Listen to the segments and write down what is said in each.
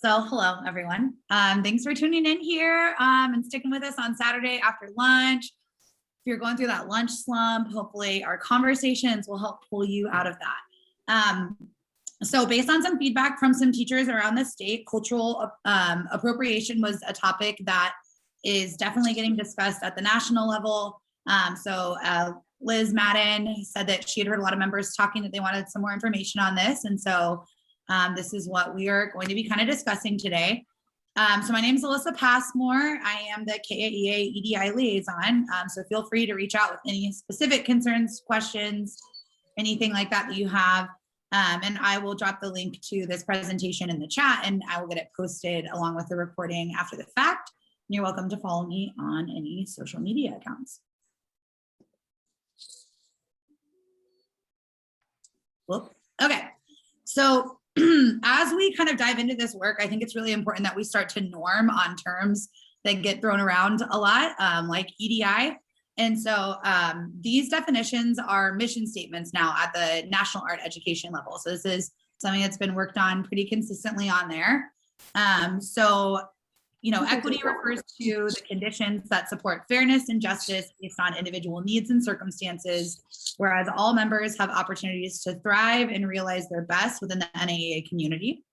So hello, everyone. Thanks for tuning in here and sticking with us on Saturday after lunch. If you're going through that lunch slump, hopefully our conversations will help pull you out of that. So based on some feedback from some teachers around the state, cultural appropriation was a topic that is definitely getting discussed at the national level. Liz Madden said that she had heard a lot of members talking that they wanted some more information on this. And so this is what we are going to be kind of discussing today. So my name is Alyssa Passmore. I am the KAEA EDI liaison. So feel free to reach out with any specific concerns, questions, anything like that you have. And I will drop the link to this presentation in the chat and I will get it posted along with the recording after the fact. And you're welcome to follow me on any social media accounts. Whoop. Okay, so as we kind of dive into this work, I think it's really important that we start to norm on terms that get thrown around a lot, like EDI. And so these definitions are mission statements now at the national art education level. So this is something that's been worked on pretty consistently on there. Equity refers to the conditions that support fairness and justice based on individual needs and circumstances, whereas all members have opportunities to thrive and realize their best within the NAEA community.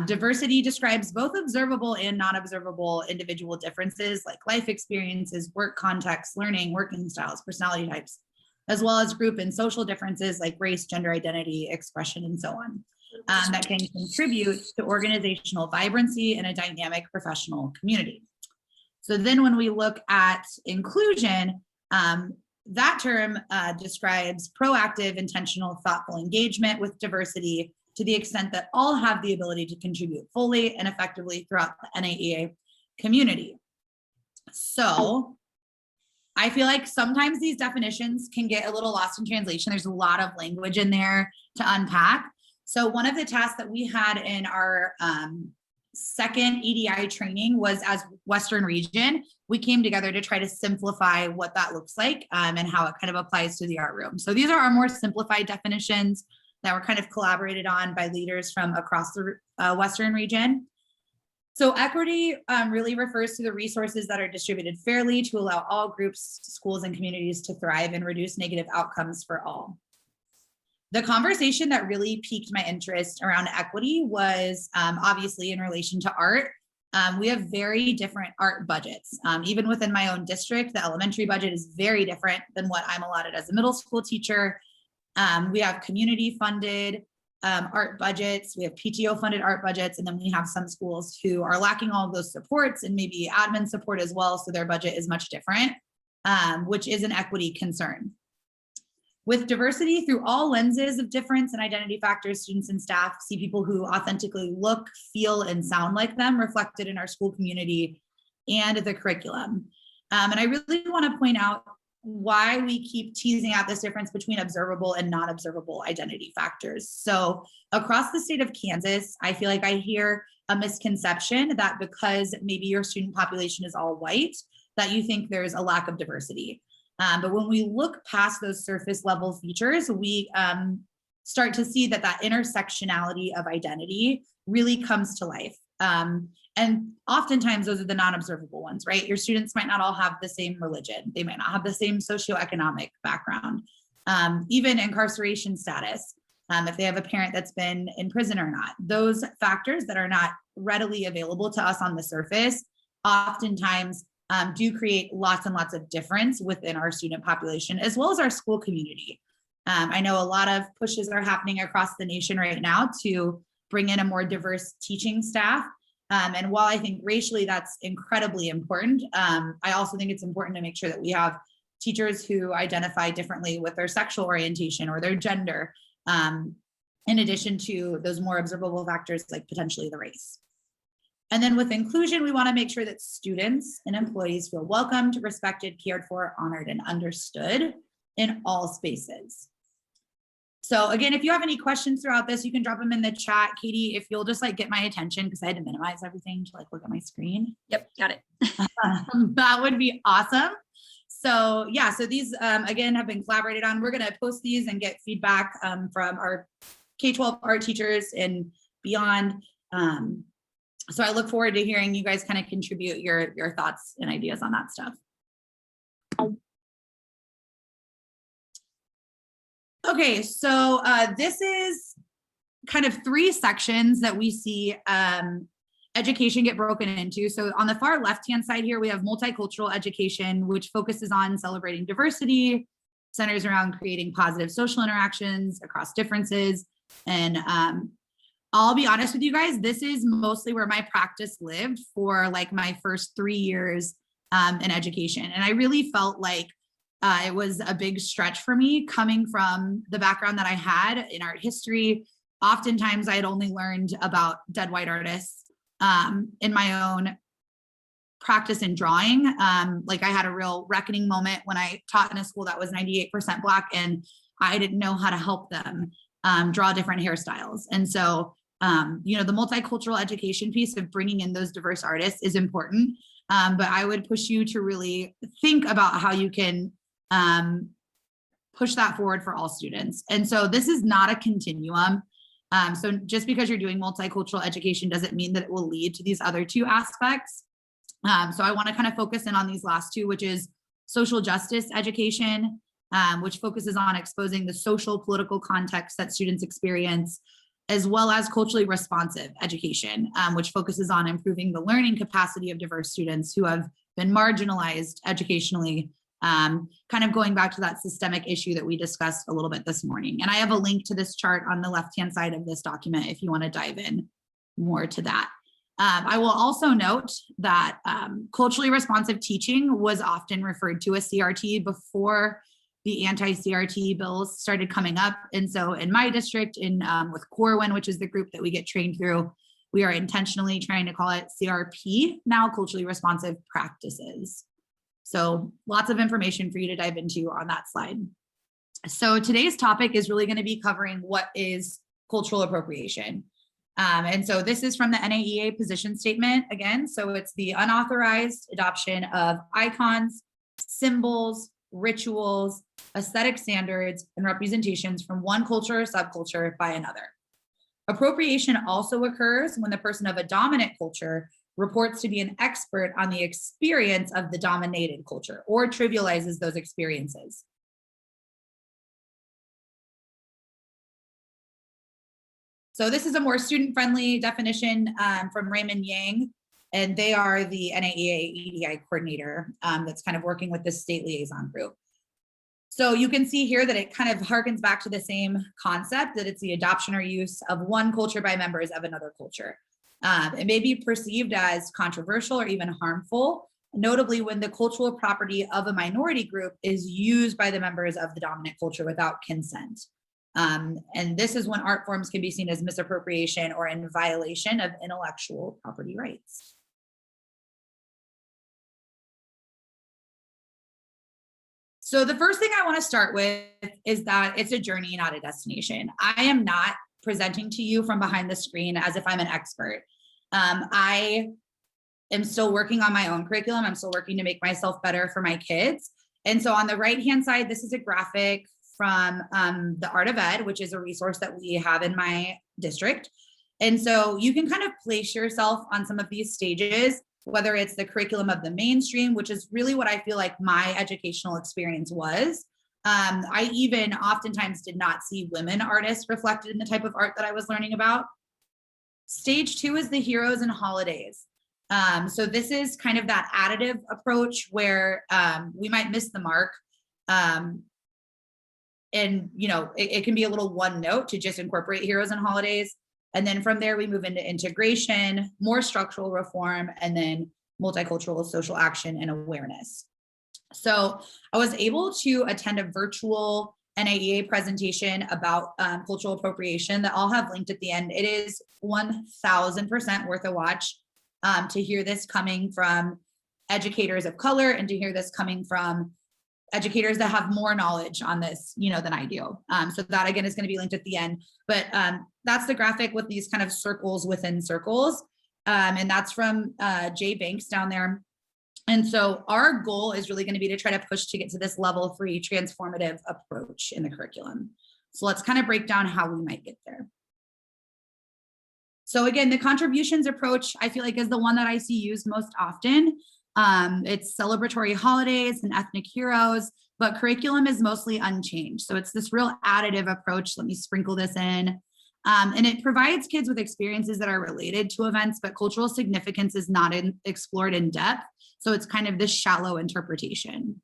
Diversity describes both observable and non-observable individual differences like life experiences, work contexts, learning, working styles, personality types, as well as group and social differences like race, gender identity, expression, and so on. That can contribute to organizational vibrancy and a dynamic professional community. So then when we look at inclusion, that term describes proactive, intentional, thoughtful engagement with diversity to the extent that all have the ability to contribute fully and effectively throughout the NAEA community. So I feel like sometimes these definitions can get a little lost in translation. There's a lot of language in there to unpack. So one of the tasks that we had in our second EDI training was, as Western region, we came together to try to simplify what that looks like and how it kind of applies to the art room. So these are our more simplified definitions that were kind of collaborated on by leaders from across the Western region. So equity really refers to the resources that are distributed fairly to allow all groups, schools, and communities to thrive and reduce negative outcomes for all. The conversation that really piqued my interest around equity was obviously in relation to art. We have very different art budgets. Even within my own district, the elementary budget is very different than what I'm allotted as a middle school teacher. We have community funded art budgets, we have PTO funded art budgets, and then we have some schools who are lacking all of those supports and maybe admin support as well, so their budget is much different, which is an equity concern. With diversity through all lenses of difference and identity factors, students and staff see people who authentically look, feel, and sound like them reflected in our school community and the curriculum. And I really want to point out why we keep teasing out this difference between observable and non-observable identity factors. So across the state of Kansas, I feel like I hear a misconception that because maybe your student population is all white, that you think there's a lack of diversity. But when we look past those surface level features, we start to see that intersectionality of identity really comes to life. And oftentimes those are the non-observable ones, right? Your students might not all have the same religion. They might not have the same socioeconomic background, even incarceration status, if they have a parent that's been in prison or not. Those factors that are not readily available to us on the surface oftentimes do create lots and lots of difference within our student population, as well as our school community. I know a lot of pushes are happening across the nation right now to bring in a more diverse teaching staff. And while I think racially that's incredibly important, I also think it's important to make sure that we have teachers who identify differently with their sexual orientation or their gender, in addition to those more observable factors like potentially the race. And then with inclusion, we want to make sure that students and employees feel welcomed, respected, cared for, honored, and understood in all spaces. So again, if you have any questions throughout this, you can drop them in the chat. Katie, if you'll just get my attention, because I had to minimize everything to look at my screen. Yep, got it. That would be awesome. So yeah, so these again have been collaborated on. We're going to post these and get feedback from our K-12 art teachers and beyond. So I look forward to hearing you guys kind of contribute your thoughts and ideas on that stuff. Okay, so this is kind of 3 sections that we see education get broken into. So on the far left-hand side here, we have multicultural education, which focuses on celebrating diversity, centers around creating positive social interactions across differences. And I'll be honest with you guys, this is mostly where my practice lived for like my first 3 years in education. And I really felt like it was a big stretch for me coming from the background that I had in art history. Oftentimes I had only learned about dead white artists in my own practice in drawing. Like I had a real reckoning moment when I taught in a school that was 98% Black, and I didn't know how to help them draw different hairstyles. And so, you know, the multicultural education piece of bringing in those diverse artists is important. But I would push you to really think about how you can push that forward for all students. And so this is not a continuum. So just because you're doing multicultural education doesn't mean that it will lead to these other 2 aspects. So I want to kind of focus in on these last 2, which is social justice education, which focuses on exposing the social political context that students experience, as well as culturally responsive education, which focuses on improving the learning capacity of diverse students who have been marginalized educationally, kind of going back to that systemic issue that we discussed a little bit this morning. And I have a link to this chart on the left-hand side of this document if you want to dive in more to that. I will also note that culturally responsive teaching was often referred to as CRT before the anti-CRT bills started coming up. And so in my district, with Corwin, which is the group that we get trained through, we are intentionally trying to call it CRP now, culturally responsive practices. So lots of information for you to dive into on that slide. So today's topic is really going to be covering what is cultural appropriation. And so this is from the NAEA position statement again. So it's the unauthorized adoption of icons, symbols, rituals, aesthetic standards, and representations from one culture or subculture by another. Appropriation also occurs when the person of a dominant culture reports to be an expert on the experience of the dominated culture or trivializes those experiences. So this is a more student-friendly definition from Raymond Yang, and they are the NAEA EDI coordinator that's kind of working with this state liaison group. So you can see here that it kind of harkens back to the same concept, that it's the adoption or use of one culture by members of another culture. It may be perceived as controversial or even harmful, notably when the cultural property of a minority group is used by the members of the dominant culture without consent. And this is when art forms can be seen as misappropriation or in violation of intellectual property rights. So the first thing I want to start with is that it's a journey, not a destination. I am not presenting to you from behind the screen as if I'm an expert. I am still working on my own curriculum. I'm still working to make myself better for my kids. And so on the right-hand side, this is a graphic from the Art of Ed, which is a resource that we have in my district. And so you can kind of place yourself on some of these stages, whether it's the curriculum of the mainstream, which is really what I feel like my educational experience was. I even oftentimes did not see women artists reflected in the type of art that I was learning about. Stage 2 is the heroes and holidays. So this is kind of that additive approach where we might miss the mark. And, you know, it can be a little one note to just incorporate heroes and holidays. And then from there, we move into integration, more structural reform, and then multicultural social action and awareness. So I was able to attend a virtual NAEA presentation about cultural appropriation that I'll have linked at the end. It is 1000% worth a watch to hear this coming from educators of color and to hear this coming from educators that have more knowledge on this, you know, than I do. So that again is going to be linked at the end, but that's the graphic with these kind of circles within circles. And that's from Jay Banks down there. And so our goal is really going to be to try to push to get to this level 3 transformative approach in the curriculum. So let's kind of break down how we might get there. So again, the contributions approach, I feel like, is the one that I see used most often. It's celebratory holidays and ethnic heroes, but curriculum is mostly unchanged. So it's this real additive approach. Let me sprinkle this in. And it provides kids with experiences that are related to events, but cultural significance is not explored in depth. So it's kind of this shallow interpretation.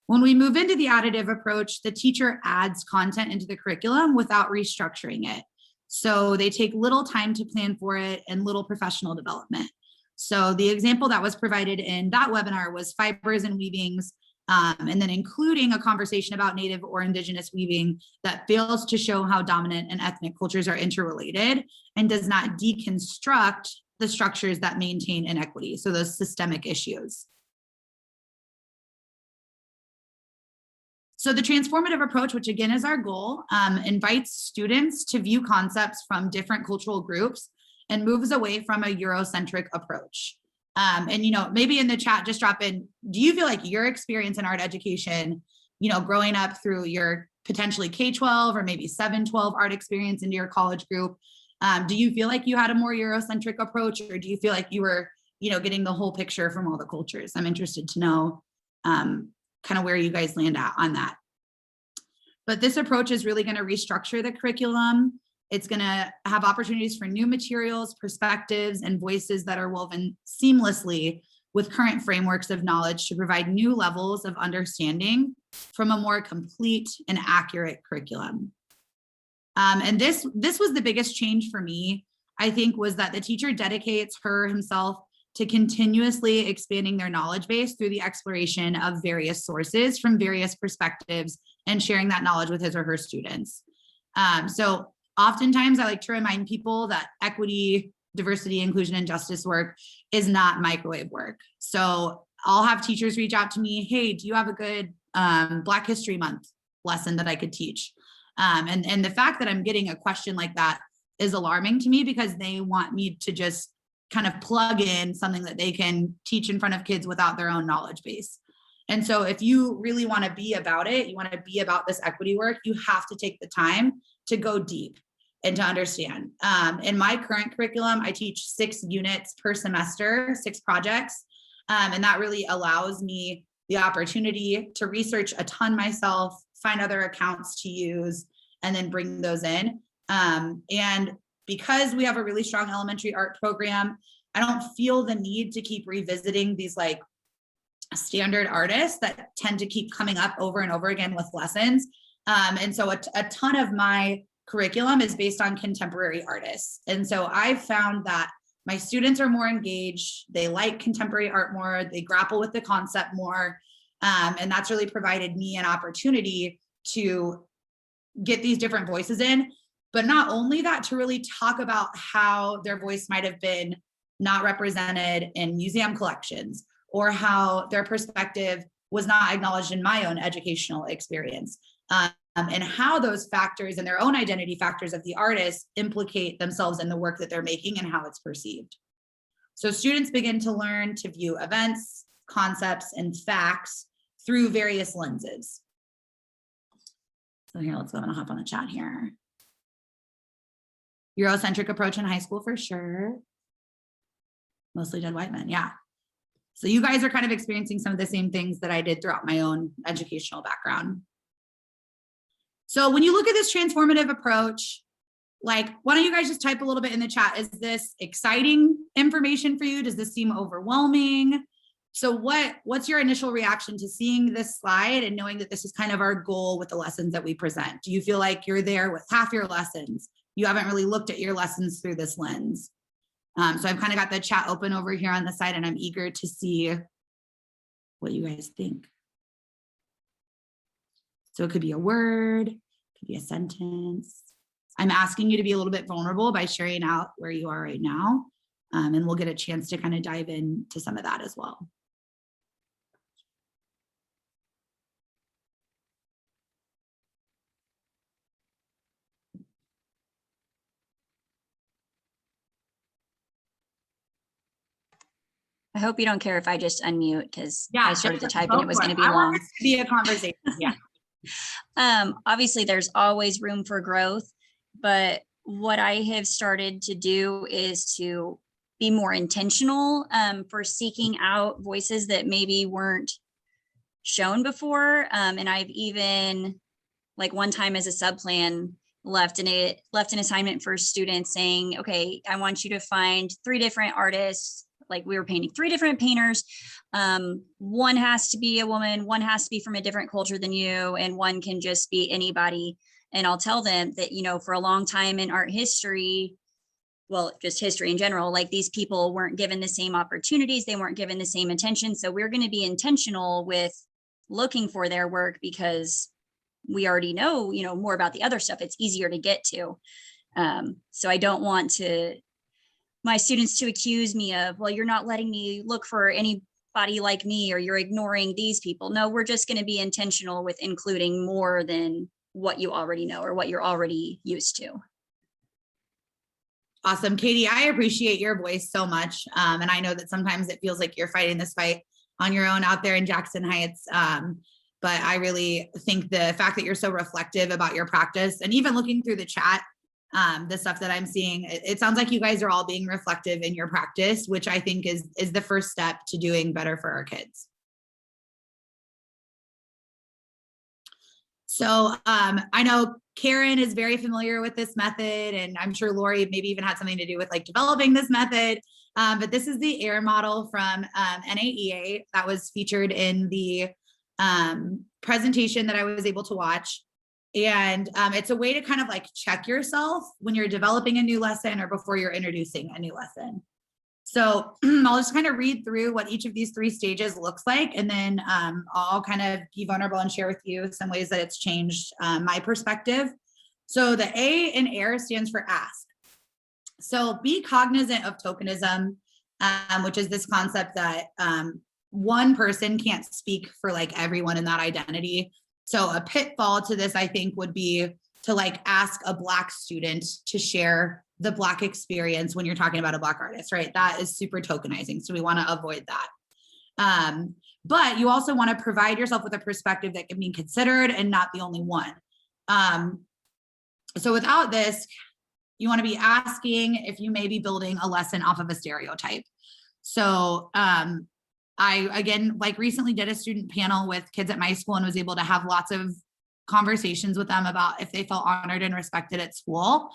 When we move into the additive approach, the teacher adds content into the curriculum without restructuring it. So they take little time to plan for it and little professional development. So the example that was provided in that webinar was fibers and weavings, and then including a conversation about Native or Indigenous weaving that fails to show how dominant and ethnic cultures are interrelated and does not deconstruct the structures that maintain inequity, so those systemic issues. So the transformative approach, which again is our goal, invites students to view concepts from different cultural groups and moves away from a Eurocentric approach. And, you know, maybe in the chat, just drop in, do you feel like your experience in art education, you know, growing up through your potentially K-12 or maybe 7-12 art experience into your college group, do you feel like you had a more Eurocentric approach, or do you feel like you were, you know, getting the whole picture from all the cultures? I'm interested to know kind of where you guys land at on that. But this approach is really going to restructure the curriculum. It's going to have opportunities for new materials, perspectives, and voices that are woven seamlessly with current frameworks of knowledge to provide new levels of understanding from a more complete and accurate curriculum. And this was the biggest change for me, I think, was that the teacher dedicates himself to continuously expanding their knowledge base through the exploration of various sources from various perspectives and sharing that knowledge with his or her students. So oftentimes I like to remind people that equity, diversity, inclusion, and justice work is not microwave work. So I'll have teachers reach out to me, hey, do you have a good Black History Month lesson that I could teach? And the fact that I'm getting a question like that is alarming to me, because they want me to just kind of plug in something that they can teach in front of kids without their own knowledge base. And so if you really want to be about it, you want to be about this equity work, you have to take the time to go deep and to understand. In my current curriculum, I teach 6 units per semester, 6 projects. And that really allows me the opportunity to research a ton myself, find other accounts to use, and then bring those in. And because we have a really strong elementary art program, I don't feel the need to keep revisiting these like standard artists that tend to keep coming up over and over again with lessons. And so a ton of my curriculum is based on contemporary artists. And so I've found that my students are more engaged, they like contemporary art more, they grapple with the concept more. And that's really provided me an opportunity to get these different voices in. But not only that, to really talk about how their voice might have been not represented in museum collections, or how their perspective was not acknowledged in my own educational experience, and how those factors and their own identity factors of the artist implicate themselves in the work that they're making and how it's perceived. So students begin to learn to view events, concepts, and facts through various lenses. So here, let's go. I'm gonna hop on the chat here. Eurocentric approach in high school for sure. Mostly dead white men, yeah. So you guys are kind of experiencing some of the same things that I did throughout my own educational background. So when you look at this transformative approach, like, why don't you guys just type a little bit in the chat? Is this exciting information for you? Does this seem overwhelming? So what's your initial reaction to seeing this slide and knowing that this is kind of our goal with the lessons that we present? Do you feel like you're there with half your lessons? You haven't really looked at your lessons through this lens. So I've kind of got the chat open over here on the side, and I'm eager to see what you guys think. So it could be a word, it could be a sentence. I'm asking you to be a little bit vulnerable by sharing out where you are right now, and we'll get a chance to kind of dive into some of that as well. I hope you don't care if I just unmute, because Yeah, I started to type and it was going to be long. I want it to be a conversation. Yeah. Obviously, there's always room for growth, but what I have started to do is to be more intentional for seeking out voices that maybe weren't shown before. And I've even, like one time as a subplan, left an assignment for students saying, okay, I want you to find 3 different artists. Like we were painting 3 different painters. One has to be a woman, one has to be from a different culture than you, and one can just be anybody. And I'll tell them that, you know, for a long time in art history, well, just history in general, like these people weren't given the same opportunities, they weren't given the same attention. So we're going to be intentional with looking for their work because we already know, you know, more about the other stuff. It's easier to get to. So I don't want my students to accuse me of, well, you're not letting me look for anybody like me, or you're ignoring these people. No, we're just going to be intentional with including more than what you already know or what you're already used to. Awesome. Katie, I appreciate your voice so much. And I know that sometimes it feels like you're fighting this fight on your own out there in Jackson Heights. But I really think the fact that you're so reflective about your practice, and even looking through the chat, the stuff that I'm seeing, it sounds like you guys are all being reflective in your practice, which I think is the first step to doing better for our kids. So I know Karen is very familiar with this method, and I'm sure Lori maybe even had something to do with like developing this method. But this is the AIR model from NAEA that was featured in the presentation that I was able to watch. And it's a way to kind of like check yourself when you're developing a new lesson or before you're introducing a new lesson. So I'll just kind of read through what each of these 3 stages looks like, and then I'll kind of be vulnerable and share with you some ways that it's changed my perspective. So the A in AIR stands for ask. So be cognizant of tokenism, which is this concept that one person can't speak for like everyone in that identity. So a pitfall to this, I think, would be to like ask a Black student to share the Black experience when you're talking about a Black artist, right? That is super tokenizing. So we want to avoid that. But you also want to provide yourself with a perspective that can be considered and not the only one. So without this, you want to be asking if you may be building a lesson off of a stereotype. So I, again, like recently did a student panel with kids at my school and was able to have lots of conversations with them about if they felt honored and respected at school.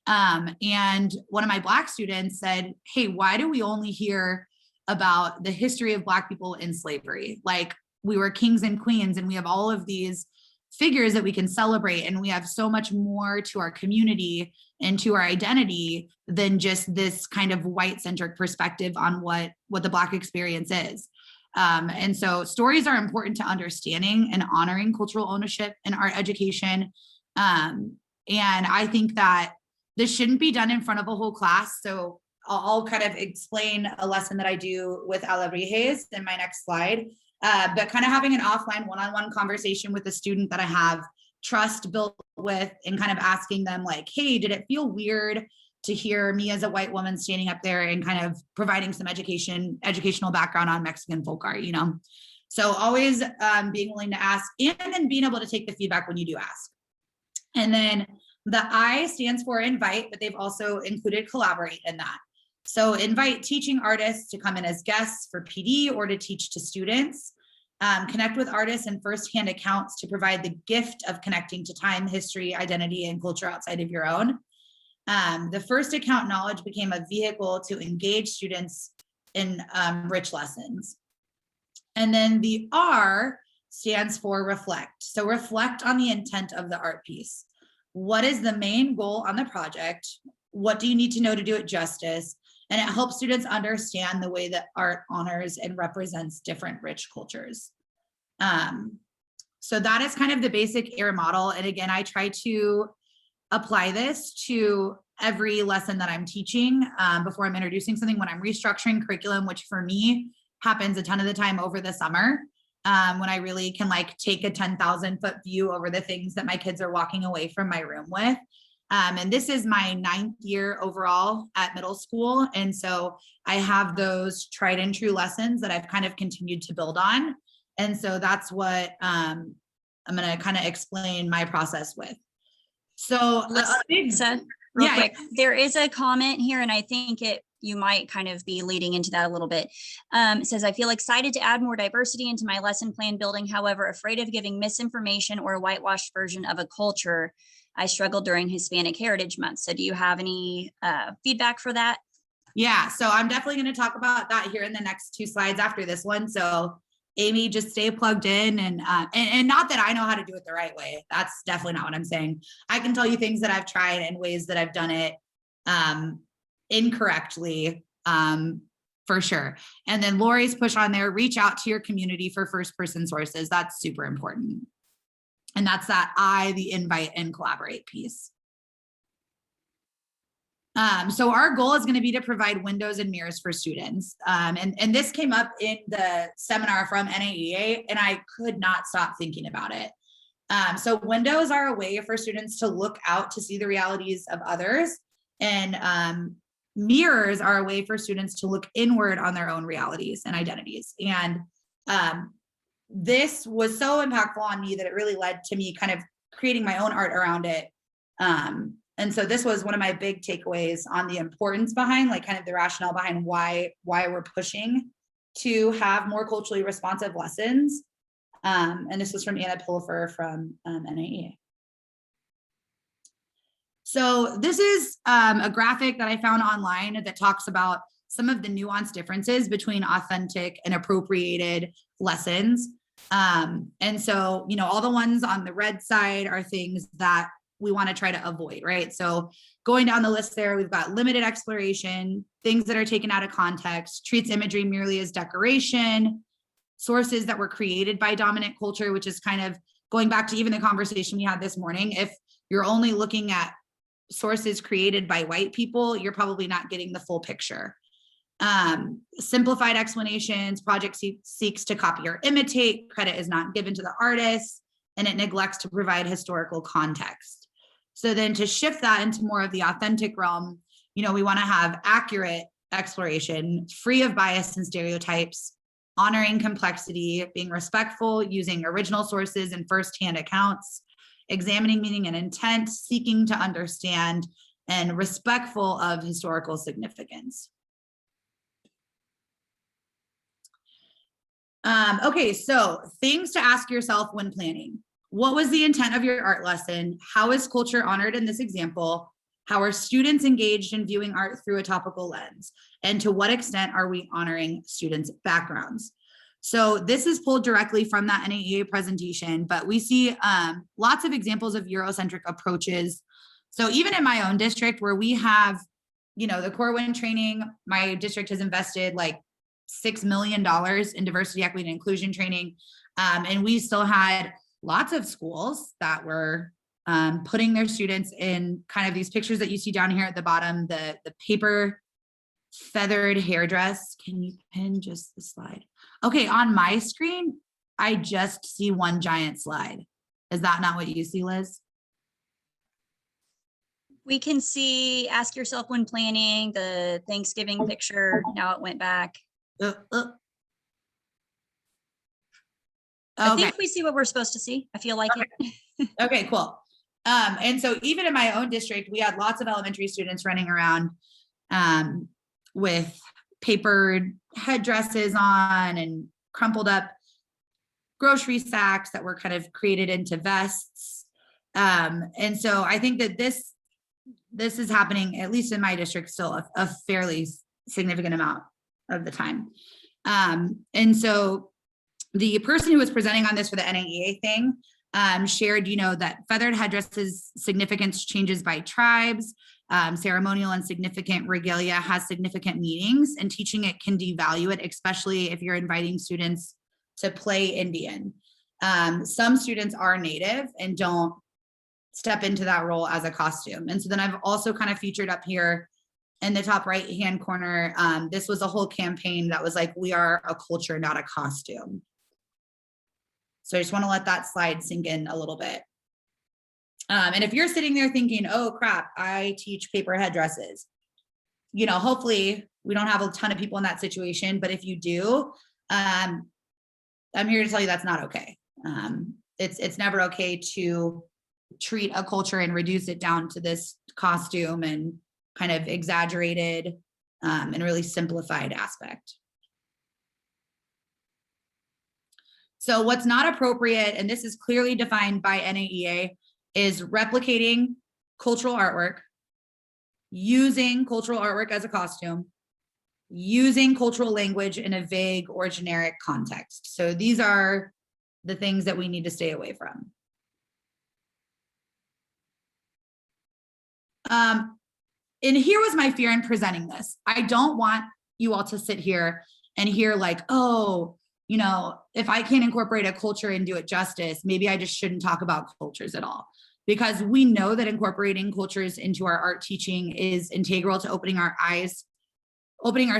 And one of my Black students said, hey, why do we only hear about the history of Black people in slavery? Like we were kings and queens and we have all of these figures that we can celebrate, and we have so much more to our community and to our identity than just this kind of white centric perspective on what the Black experience is. And so stories are important to understanding and honoring cultural ownership in art education. And I think that this shouldn't be done in front of a whole class. So I'll kind of explain a lesson that I do with Alabrijes in my next slide. But kind of having an offline one-on-one conversation with a student that I have trust built with, and kind of asking them like, hey, did it feel weird to hear me as a white woman standing up there and kind of providing some educational background on Mexican folk art, you know? So always being willing to ask, and then being able to take the feedback when you do ask. And then the I stands for invite, but they've also included collaborate in that. So invite teaching artists to come in as guests for PD or to teach to students. Connect with artists and firsthand accounts to provide the gift of connecting to time, history, identity, and culture outside of your own. The first account knowledge became a vehicle to engage students in rich lessons. And then the R stands for reflect. So reflect on the intent of the art piece. What is the main goal on the project? What do you need to know to do it justice? And it helps students understand the way that art honors and represents different rich cultures. So that is kind of the basic AIR model. And again, I try to apply this to every lesson that I'm teaching before I'm introducing something, when I'm restructuring curriculum, which for me happens a ton of the time over the summer, when I really can like take a 10,000 foot view over the things that my kids are walking away from my room with. And this is my 9th year overall at middle school. And so I have those tried and true lessons that I've kind of continued to build on. And so that's what I'm going to kind of explain my process with. So real quick. There is a comment here, and I think you might kind of be leading into that a little bit. It says, I feel excited to add more diversity into my lesson plan building. However, afraid of giving misinformation or a whitewashed version of a culture. I struggled during Hispanic Heritage Month. So do you have any feedback for that? Yeah, so I'm definitely going to talk about that here in the next 2 slides after this one. So Amy, just stay plugged in, and not that I know how to do it the right way. That's definitely not what I'm saying. I can tell you things that I've tried and ways that I've done it incorrectly, for sure. And then Lori's push on there, reach out to your community for first person sources. That's super important. And that's that the invite and collaborate piece. So our goal is going to be to provide windows and mirrors for students. And this came up in the seminar from NAEA, and I could not stop thinking about it. So windows are a way for students to look out to see the realities of others, and mirrors are a way for students to look inward on their own realities and identities. And this was so impactful on me that it really led to me kind of creating my own art around it. And so this was one of my big takeaways on the importance behind, like, kind of the rationale behind why we're pushing to have more culturally responsive lessons. And this was from Anna Pilifer from NAEA. So this is a graphic that I found online that talks about some of the nuanced differences between authentic and appropriated lessons. And so, all the ones on the red side are things that we want to try to avoid, right? So going down the list there, we've got limited exploration, things that are taken out of context, treats imagery merely as decoration, sources that were created by dominant culture, which is kind of going back to even the conversation we had this morning. If you're only looking at sources created by white people, you're probably not getting the full picture. Simplified explanations, project seeks to copy or imitate, credit is not given to the artist, and it neglects to provide historical context. So then to shift that into more of the authentic realm, we want to have accurate exploration, free of bias and stereotypes, honoring complexity, being respectful, using original sources and firsthand accounts, examining meaning and intent, seeking to understand, and respectful of historical significance. Okay, so things to ask yourself when planning. What was the intent of your art lesson? How is culture honored in this example? How are students engaged in viewing art through a topical lens? And to what extent are we honoring students' backgrounds? So this is pulled directly from that NAEA presentation, but we see lots of examples of Eurocentric approaches. So even in my own district, where we have, the Corwin training, my district has invested like $6 million in diversity, equity, and inclusion training. And we still had lots of schools that were putting their students in kind of these pictures that you see down here at the bottom, the paper feathered hairdress. Can you pin just the slide? Okay, on my screen, I just see one giant slide. Is that not what you see, Liz? We can see, ask yourself when planning, the Thanksgiving picture. Now it went back. I think we see what we're supposed to see. I feel like it. Okay, cool. And so even in my own district, we had lots of elementary students running around with papered headdresses on and crumpled up grocery sacks that were kind of created into vests. And so I think that this is happening, at least in my district, still a fairly significant amount of the time. And so the person who was presenting on this for the NAEA thing shared, that feathered headdresses significance changes by tribes, ceremonial and significant regalia has significant meanings, and teaching it can devalue it, especially if you're inviting students to play Indian. Some students are Native and don't step into that role as a costume. And so then I've also kind of featured up here in the top right-hand corner, this was a whole campaign that was like, we are a culture, not a costume. So I just want to let that slide sink in a little bit. And if you're sitting there thinking, oh crap, I teach paper headdresses, hopefully we don't have a ton of people in that situation, but if you do, I'm here to tell you that's not okay. It's never okay to treat a culture and reduce it down to this costume and kind of exaggerated and really simplified aspect. So what's not appropriate, and this is clearly defined by NAEA, is replicating cultural artwork, using cultural artwork as a costume, using cultural language in a vague or generic context. So these are the things that we need to stay away from. And here was my fear in presenting this. I don't want you all to sit here and hear like, oh, you know, if I can't incorporate a culture and do it justice, maybe I just shouldn't talk about cultures at all. Because we know that incorporating cultures into our art teaching is integral to opening our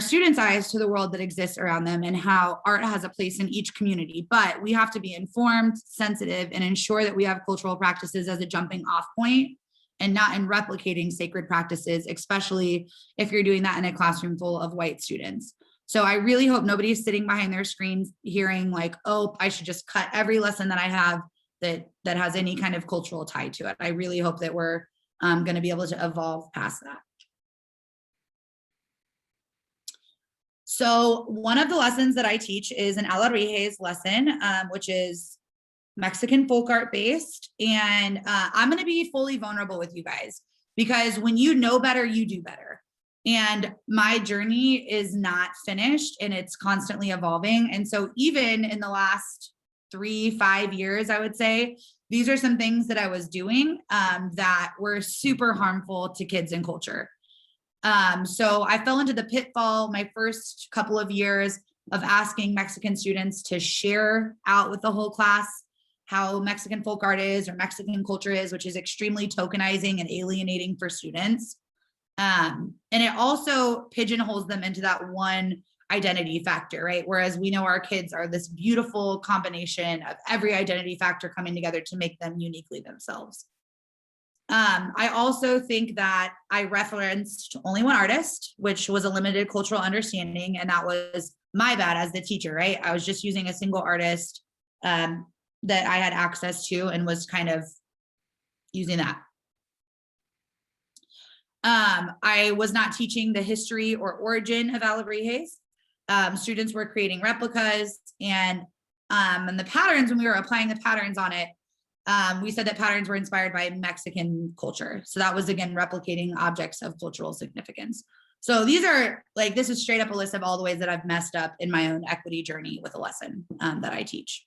students' eyes to the world that exists around them and how art has a place in each community. But we have to be informed, sensitive, and ensure that we have cultural practices as a jumping off point and not in replicating sacred practices, especially if you're doing that in a classroom full of white students. So I really hope nobody's sitting behind their screens hearing like, oh, I should just cut every lesson that I have that has any kind of cultural tie to it. I really hope that we're going to be able to evolve past that. So one of the lessons that I teach is an Alarrijes lesson, which is Mexican folk art based. And I'm going to be fully vulnerable with you guys because when you know better, you do better. And my journey is not finished and it's constantly evolving. And so even in the last 3-5 years, I would say, these are some things that I was doing that were super harmful to kids and culture. So I fell into the pitfall my first couple of years of asking Mexican students to share out with the whole class how Mexican folk art is or Mexican culture is, which is extremely tokenizing and alienating for students. And it also pigeonholes them into that one identity factor, right? Whereas we know our kids are this beautiful combination of every identity factor coming together to make them uniquely themselves. I also think that I referenced only one artist, which was a limited cultural understanding, and that was my bad as the teacher, right? I was just using a single artist that I had access to and was kind of using that. I was not teaching the history or origin of Alarrijes. Students were creating replicas and the patterns, when we were applying the patterns on it, we said that patterns were inspired by Mexican culture. So that was, again, replicating objects of cultural significance. So these are like, this is straight up a list of all the ways that I've messed up in my own equity journey with a lesson that I teach.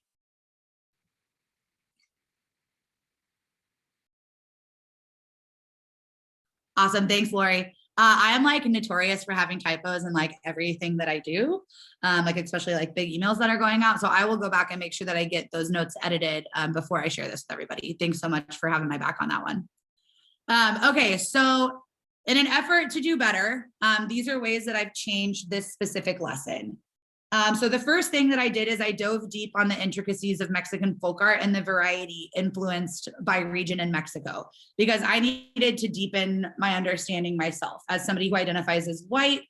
Awesome. Thanks, Lori. I am like notorious for having typos in like everything that I do, like especially like big emails that are going out. So I will go back and make sure that I get those notes edited before I share this with everybody. Thanks so much for having my back on that one. Okay, so in an effort to do better, these are ways that I've changed this specific lesson. So the first thing that I did is I dove deep on the intricacies of Mexican folk art and the variety influenced by region in Mexico, because I needed to deepen my understanding myself as somebody who identifies as white.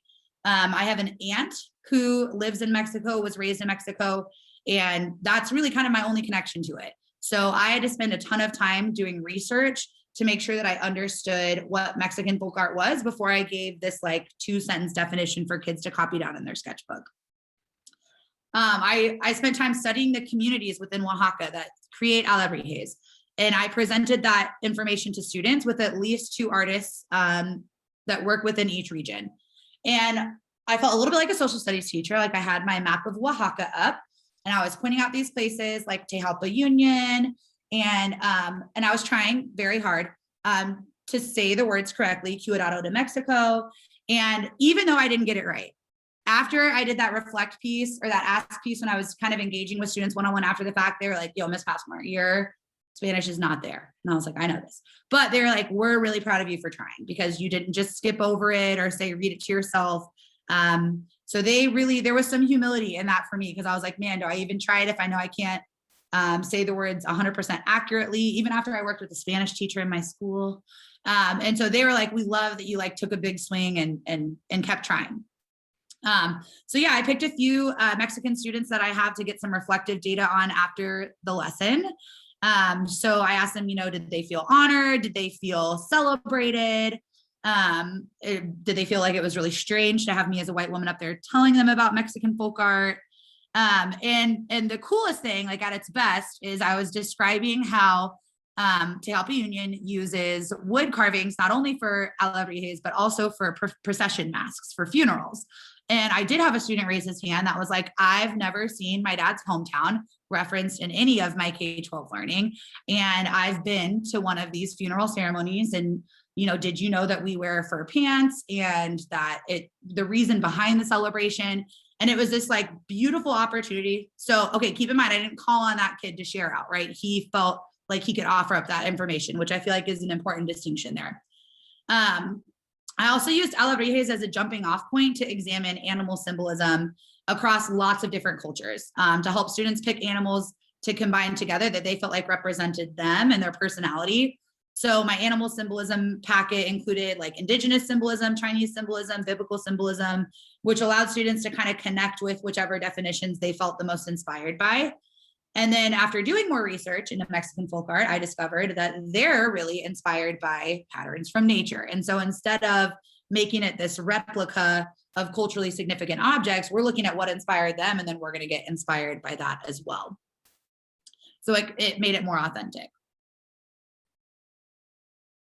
I have an aunt who lives in Mexico, was raised in Mexico, and that's really kind of my only connection to it. So I had to spend a ton of time doing research to make sure that I understood what Mexican folk art was before I gave this like 2-sentence definition for kids to copy down in their sketchbook. I spent time studying the communities within Oaxaca that create Alarrijes, and I presented that information to students with at least 2 artists that work within each region. And I felt a little bit like a social studies teacher, like I had my map of Oaxaca up, and I was pointing out these places like Tejalpa Union, and I was trying very hard to say the words correctly, Cuidado de Mexico, and even though I didn't get it right, after I did that reflect piece or that ask piece, when I was kind of engaging with students one-on-one after the fact, they were like, yo, Miss Passmore, your Spanish is not there. And I was like, I know this, but they're like, we're really proud of you for trying because you didn't just skip over it or say, read it to yourself. So there was some humility in that for me. Cause I was like, man, do I even try it if I know I can't say the words 100% accurately, even after I worked with a Spanish teacher in my school. And so they were like, we love that you like took a big swing and kept trying. So yeah, I picked a few Mexican students that I have to get some reflective data on after the lesson. So I asked them, did they feel honored? Did they feel celebrated? Did they feel like it was really strange to have me as a white woman up there telling them about Mexican folk art? And the coolest thing, like at its best, is I was describing how Tejalpa Union uses wood carvings, not only for alebrijes, but also for procession masks for funerals. And I did have a student raise his hand that was like, I've never seen my dad's hometown referenced in any of my K-12 learning. And I've been to one of these funeral ceremonies, and did you know that we wear fur pants, and that the reason behind the celebration. And it was this like beautiful opportunity. So, okay, keep in mind, I didn't call on that kid to share out, right? He felt like he could offer up that information, which I feel like is an important distinction there. I also used alebrijes as a jumping off point to examine animal symbolism across lots of different cultures, to help students pick animals to combine together that they felt like represented them and their personality. So my animal symbolism packet included like indigenous symbolism, Chinese symbolism, biblical symbolism, which allowed students to kind of connect with whichever definitions they felt the most inspired by. And then after doing more research into Mexican folk art, I discovered that they're really inspired by patterns from nature. And so instead of making it this replica of culturally significant objects, we're looking at what inspired them, and then we're going to get inspired by that as well. So it made it more authentic.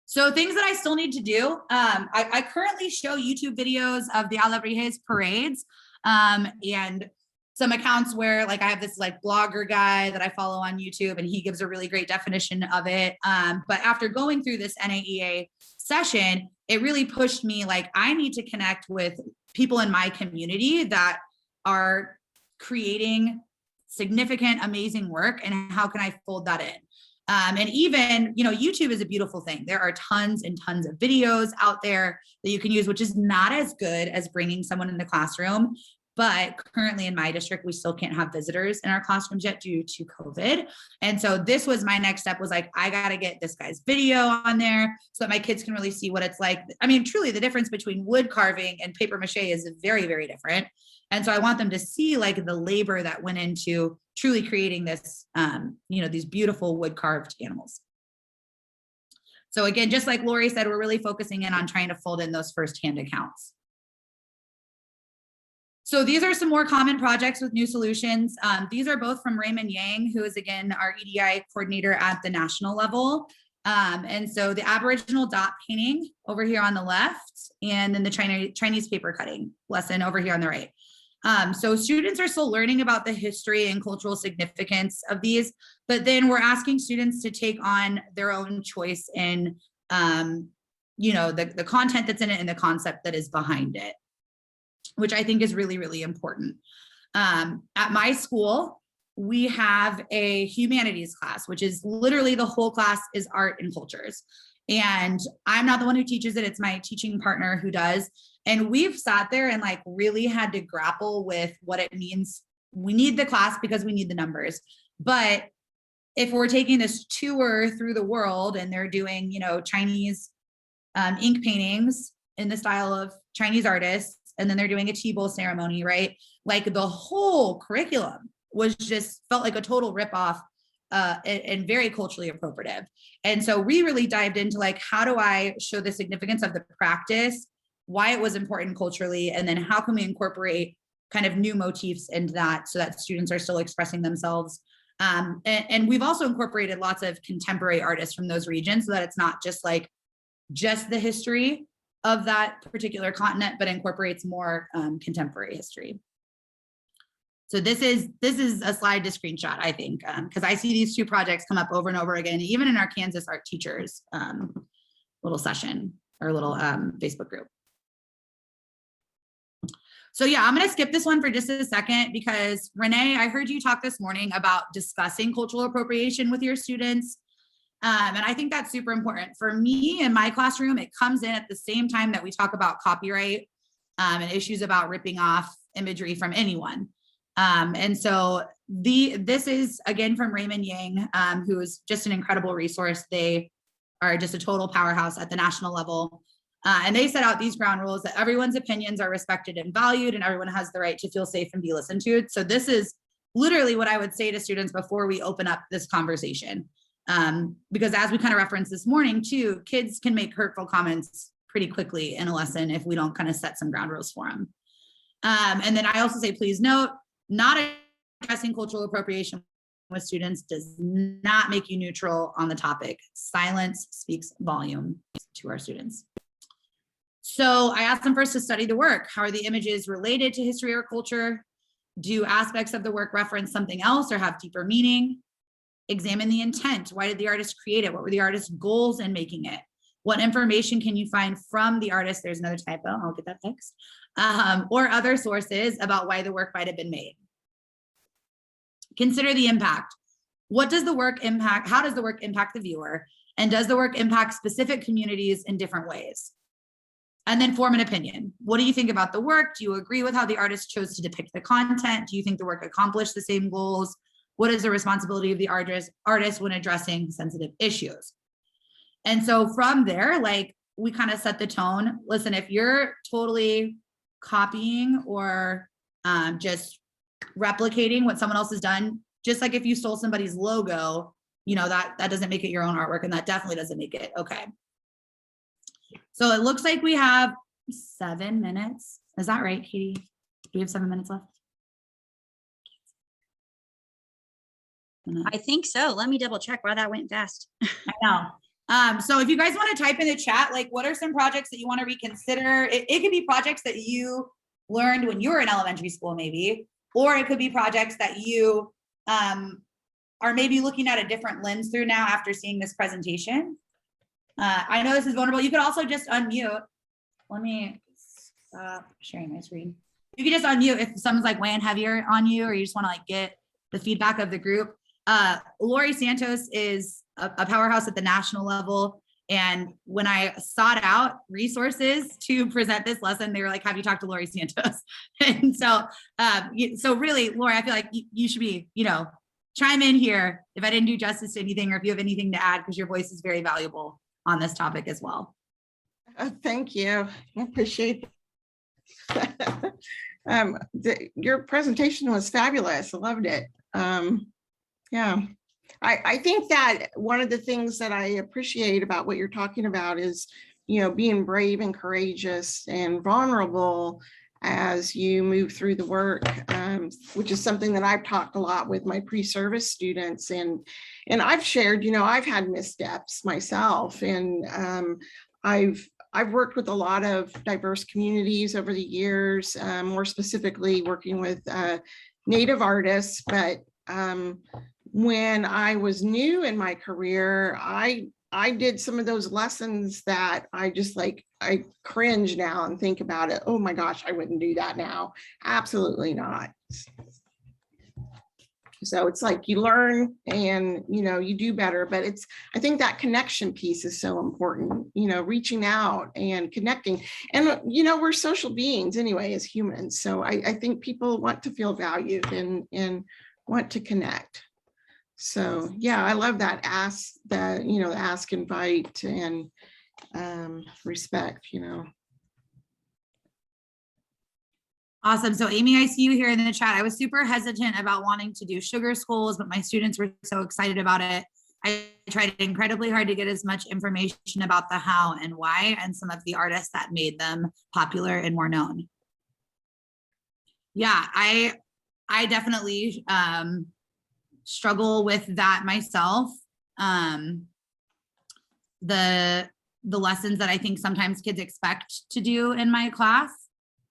So things that I still need to do, I currently show YouTube videos of the alebrijes parades, and some accounts where like I have this like blogger guy that I follow on YouTube, and he gives a really great definition of it. But after going through this NAEA session, it really pushed me, like, I need to connect with people in my community that are creating significant, amazing work, and how can I fold that in? And even, YouTube is a beautiful thing. There are tons and tons of videos out there that you can use, which is not as good as bringing someone in the classroom. But currently in my district, we still can't have visitors in our classrooms yet due to COVID. And so this was my next step, was like, I got to get this guy's video on there so that my kids can really see what it's like. I mean, truly the difference between wood carving and paper mache is very, very different. And so I want them to see like the labor that went into truly creating this, these beautiful wood carved animals. So again, just like Lori said, we're really focusing in on trying to fold in those firsthand accounts. So these are some more common projects with new solutions. These are both from Raymond Yang, who is again our EDI coordinator at the national level. And so the Aboriginal dot painting over here on the left, and then the Chinese paper cutting lesson over here on the right. So students are still learning about the history and cultural significance of these, but then we're asking students to take on their own choice in, the content that's in it and the concept that is behind it, which I think is really, really important. At my school, we have a humanities class, which is literally the whole class is art and cultures. And I'm not the one who teaches it. It's my teaching partner who does. And we've sat there and like really had to grapple with what it means. We need the class because we need the numbers. But if we're taking this tour through the world and they're doing, Chinese ink paintings in the style of Chinese artists, and then they're doing a tea bowl ceremony, right? Like the whole curriculum felt like a total ripoff and very culturally appropriative. And so we really dived into like, how do I show the significance of the practice, why it was important culturally, and then how can we incorporate kind of new motifs into that so that students are still expressing themselves. And we've also incorporated lots of contemporary artists from those regions so that it's not just the history of that particular continent, but incorporates more contemporary history. So this is a slide to screenshot, I think, because I see these two projects come up over and over again, even in our Kansas art teachers little session or little Facebook group. So yeah, I'm going to skip this one for just a second because Renee, I heard you talk this morning about discussing cultural appropriation with your students. And I think that's super important. For me in my classroom, it comes in at the same time that we talk about copyright and issues about ripping off imagery from anyone. And so this is again from Raymond Yang, who is just an incredible resource. They are just a total powerhouse at the national level. And they set out these ground rules that everyone's opinions are respected and valued, and everyone has the right to feel safe and be listened to. So this is literally what I would say to students before we open up this conversation. Because as we kind of referenced this morning too, kids can make hurtful comments pretty quickly in a lesson if we don't kind of set some ground rules for them. And then I also say, please note, not addressing cultural appropriation with students does not make you neutral on the topic. Silence speaks volume to our students. So I asked them first to study the work. How are the images related to history or culture? Do aspects of the work reference something else or have deeper meaning? Examine the intent. Why did the artist create it? What were the artist's goals in making it? What information can you find from the artist? There's another typo, I'll get that fixed. Or other sources about why the work might have been made. Consider the impact. What does the work impact? How does the work impact the viewer? And does the work impact specific communities in different ways? And then form an opinion. What do you think about the work? Do you agree with how the artist chose to depict the content? Do you think the work accomplished the same goals? What is the responsibility of the artist when addressing sensitive issues? And so from there, like, we kind of set the tone. Listen, if you're totally copying or just replicating what someone else has done, just like if you stole somebody's logo, you know, that doesn't make it your own artwork, and that definitely doesn't make it okay. So it looks like we have 7 minutes. Is that right, Katie? Do we have 7 minutes left? I think so. Let me double check. Wow, that went fast. I know. So if you guys want to type in the chat, like, what are some projects that you want to reconsider? It could be projects that you learned when you were in elementary school, maybe, or it could be projects that you are maybe looking at a different lens through now after seeing this presentation. I know this is vulnerable. You could also just unmute. Let me stop sharing my screen. You can just unmute if someone's like weighing heavier on you, or you just want to like get the feedback of the group. Lori Santos is a powerhouse at the national level. And when I sought out resources to present this lesson, they were like, have you talked to Lori Santos? And so, so really, Lori, I feel like you should be, you know, chime in here if I didn't do justice to anything, or if you have anything to add, because your voice is very valuable on this topic as well. Thank you. I appreciate it. Your presentation was fabulous. I loved it. Yeah, I think that one of the things that I appreciate about what you're talking about is, you know, being brave and courageous and vulnerable as you move through the work, which is something that I've talked a lot with my pre-service students. And I've shared, you know, I've had missteps myself, and I've worked with a lot of diverse communities over the years, more specifically working with Native artists. But when I was new in my career, I did some of those lessons that I just like, I cringe now and think about it. Oh my gosh, I wouldn't do that now. Absolutely not. So it's like you learn and, you know, you do better, but I think that connection piece is so important, you know, reaching out and connecting. And, you know, we're social beings anyway, as humans. So I think people want to feel valued and want to connect. So yeah, I love that ask, invite, and respect, you know. Awesome. So Amy, I see you here in the chat. I was super hesitant about wanting to do sugar skulls, but my students were so excited about it. I tried incredibly hard to get as much information about the how and why, and some of the artists that made them popular and more known. Yeah, I definitely struggle with that myself. The lessons that I think sometimes kids expect to do in my class,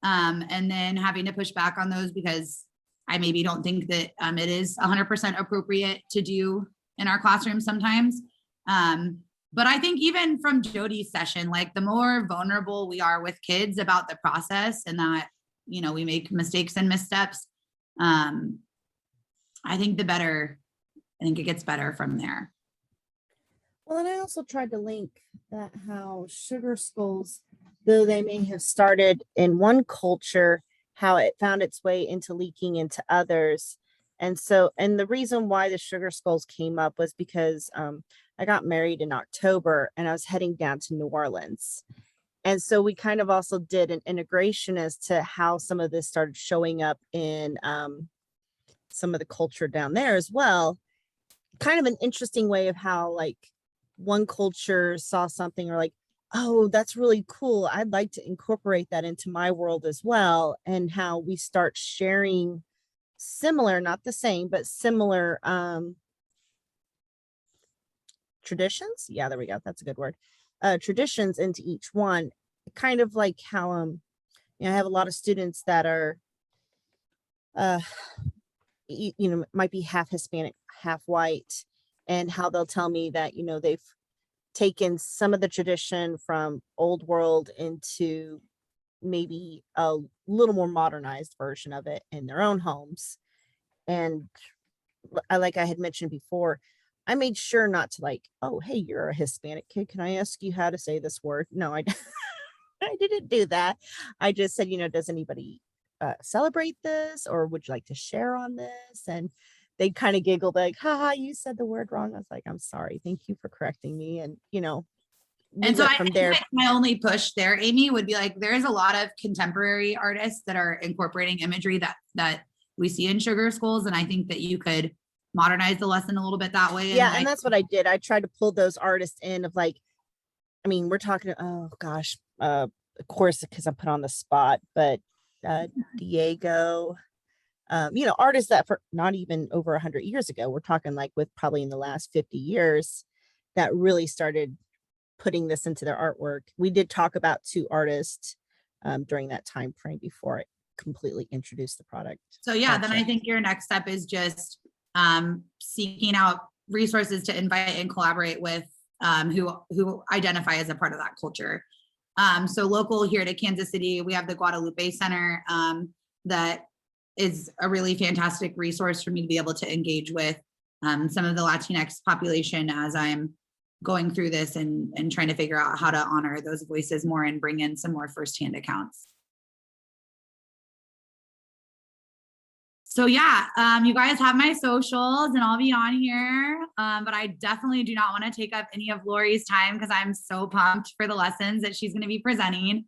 and then having to push back on those because I maybe don't think that it is 100% appropriate to do in our classrooms sometimes. But I think even from Jody's session, like the more vulnerable we are with kids about the process, and that, you know, we make mistakes and missteps, I think the better, I think it gets better from there. Well, and I also tried to link that how sugar skulls, though they may have started in one culture, how it found its way into leaking into others. And so, and the reason why the sugar skulls came up was because I got married in October and I was heading down to New Orleans. And so we kind of also did an integration as to how some of this started showing up in some of the culture down there as well. Kind of an interesting way of how like one culture saw something or like, oh, that's really cool. I'd like to incorporate that into my world as well. And how we start sharing similar, not the same, but similar traditions. Yeah, there we go. That's a good word. Traditions into each one. Kind of like how I have a lot of students that are might be half Hispanic, half white, and how they'll tell me that, they've taken some of the tradition from old world into maybe a little more modernized version of it in their own homes. And like I had mentioned before, I made sure not to like, oh, hey, you're a Hispanic kid. Can I ask you how to say this word? No, I didn't do that. I just said, does anybody celebrate this, or would you like to share on this? And they kind of giggled like, haha, you said the word wrong. I was like, I'm sorry. Thank you for correcting me. And, we And so went I from think there. like my only push there, Amy, would be like, there's a lot of contemporary artists that are incorporating imagery that we see in sugar schools. And I think that you could modernize the lesson a little bit that way. Yeah. like, And that's what I did. I tried to pull those artists in of like, I mean, we're talking, oh gosh, of course, because I'm put on the spot, but Diego, artists that for not even over 100 years ago, we're talking like with probably in the last 50 years that really started putting this into their artwork. We did talk about 2 artists during that time frame before it completely introduced the product. So yeah, then Gotcha. I think your next step is just seeking out resources to invite and collaborate with who identify as a part of that culture. So local here to Kansas City, we have the Guadalupe Center that is a really fantastic resource for me to be able to engage with some of the Latinx population as I'm going through this and trying to figure out how to honor those voices more and bring in some more firsthand accounts. So yeah, you guys have my socials and I'll be on here, but I definitely do not want to take up any of Lori's time because I'm so pumped for the lessons that she's going to be presenting.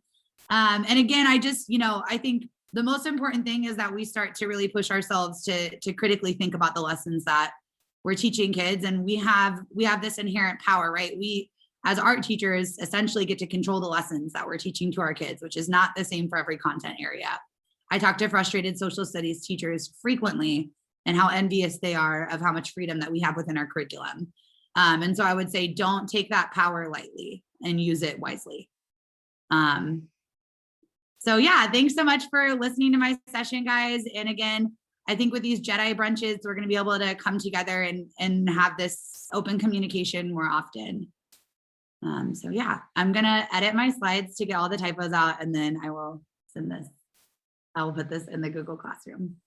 And again, I just, I think the most important thing is that we start to really push ourselves to critically think about the lessons that we're teaching kids. And we have this inherent power, right? We, as art teachers, essentially get to control the lessons that we're teaching to our kids, which is not the same for every content area. I talk to frustrated social studies teachers frequently and how envious they are of how much freedom that we have within our curriculum. And so I would say, don't take that power lightly and use it wisely. So yeah, thanks so much for listening to my session, guys. And again, I think with these Jedi brunches, we're going to be able to come together and have this open communication more often. So yeah, I'm going to edit my slides to get all the typos out, and then I will send this. I will put this in the Google Classroom.